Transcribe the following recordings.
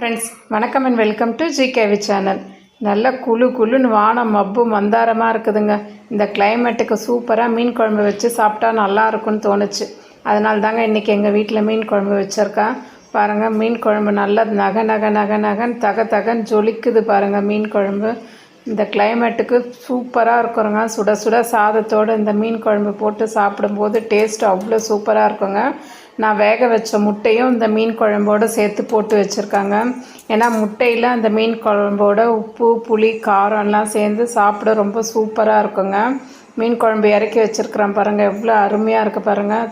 Friends வணக்கம் and welcome to GKV channel. நல்ல குளுன்னு வானம் மப்பு மந்தாரமாக இருக்குதுங்க. இந்த கிளைமேட்டுக்கு சூப்பராக மீன் குழம்பு வச்சு சாப்பிட்டா நல்லா இருக்கும்னு தோணுச்சு. அதனால தாங்க இன்றைக்கி எங்கள் வீட்டில் மீன் குழம்பு வச்சுருக்கேன். பாருங்கள், மீன் குழம்பு நல்லா நகன்னு தகன்னு ஜொலிக்குது பாருங்கள். மீன் குழம்பு இந்த கிளைமேட்டுக்கு சூப்பராக இருக்குங்க. சுட சுட சாதத்தோடு இந்த மீன் குழம்பு போட்டு சாப்பிடும்போது டேஸ்ட் அவ்வளோ சூப்பராக இருக்குங்க. நான் வேக வச்ச முட்டையும் இந்த மீன் குழம்போடு சேர்த்து போட்டு வச்சுருக்காங்க. ஏன்னா முட்டையில் அந்த மீன் குழம்போட உப்பு புளி காரம்லாம் சேர்ந்து சாப்பிட ரொம்ப சூப்பராக இருக்குங்க. மீன் குழம்பு இறக்கி வச்சுருக்குறேன் பாருங்கள், எவ்வளோ அருமையாக இருக்குது பாருங்கள்,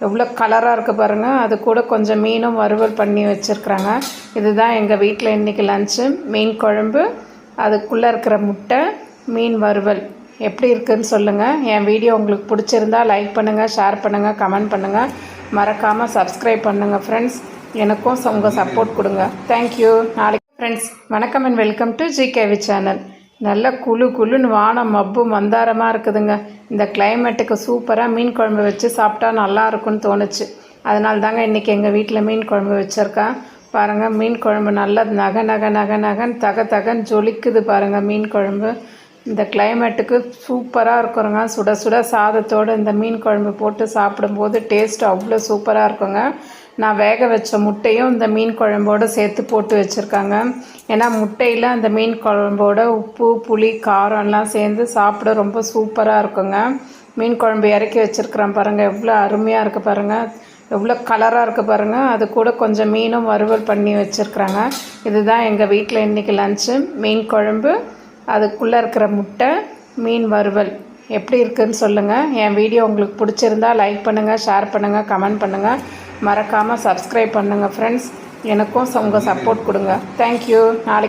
எவ்வளோ கலராக இருக்குது பாருங்கள். அது கூட கொஞ்சம் மீனும் வறுவல் பண்ணி வச்சுருக்குறாங்க. இதுதான் எங்கள் வீட்டில் இன்றைக்கி லஞ்சு. மீன் குழம்பு, அதுக்குள்ளே இருக்கிற முட்டை, மீன் வறுவல். எப்படி இருக்குதுன்னு சொல்லுங்கள். என் வீடியோ உங்களுக்கு பிடிச்சிருந்தா லைக் பண்ணுங்கள், ஷேர் பண்ணுங்கள், கமெண்ட் பண்ணுங்கள். மறக்காமல் சப்ஸ்கிரைப் பண்ணுங்கள் ஃப்ரெண்ட்ஸ். எனக்கும் உங்கள் சப்போர்ட் கொடுங்க. தேங்க்யூ. நாளைக்கு ஃப்ரெண்ட்ஸ் வணக்கம் and welcome to GKV channel. நல்ல குளுன்னு வானம் மப்பு மந்தாரமாக இருக்குதுங்க. இந்த கிளைமேட்டுக்கு சூப்பராக மீன் குழம்பு வச்சு சாப்பிட்டா நல்லா இருக்கும்னு தோணுச்சு. அதனால தாங்க இன்றைக்கி எங்கள் வீட்டில் மீன் குழம்பு வச்சுருக்கேன். பாருங்கள், மீன் குழம்பு நல்லா நகன்னு தகன்னு ஜொலிக்குது பாருங்கள். மீன் குழம்பு இந்த கிளைமேட்டுக்கு சூப்பராக இருக்குங்க. சுட சுட சாதத்தோடு இந்த மீன் குழம்பு போட்டு சாப்பிடும்போது டேஸ்ட் அவ்வளோ சூப்பராக இருக்குங்க. நான் வேக வச்ச முட்டையும் இந்த மீன் குழம்போடு சேர்த்து போட்டு வச்சுருக்காங்க. ஏன்னா முட்டையில் அந்த மீன் குழம்போட உப்பு புளி காரம்லாம் சேர்ந்து சாப்பிட ரொம்ப சூப்பராக இருக்குங்க. மீன் குழம்பு இறக்கி வச்சுருக்குறேன் பாருங்கள், எவ்வளோ அருமையாக இருக்குது பாருங்கள், எவ்வளோ கலராக இருக்குது பாருங்கள். அது கூட கொஞ்சம் மீனும் வறுவல் பண்ணி வச்சுருக்குறாங்க. இதுதான் எங்கள் வீட்டில் இன்றைக்கி லஞ்சு. மீன் குழம்பு, அதுக்குள்ளே இருக்கிற முட்டை, மீன் வறுவல். எப்படி இருக்குதுன்னு சொல்லுங்கள். என் வீடியோ உங்களுக்கு பிடிச்சிருந்தா லைக் பண்ணுங்கள், ஷேர் பண்ணுங்கள், கமெண்ட் பண்ணுங்கள். மறக்காமல் சப்ஸ்கிரைப் பண்ணுங்கள் ஃப்ரெண்ட்ஸ். எனக்கும் உங்கள் சப்போர்ட் கொடுங்க. தேங்க்யூ. நாளைக்கு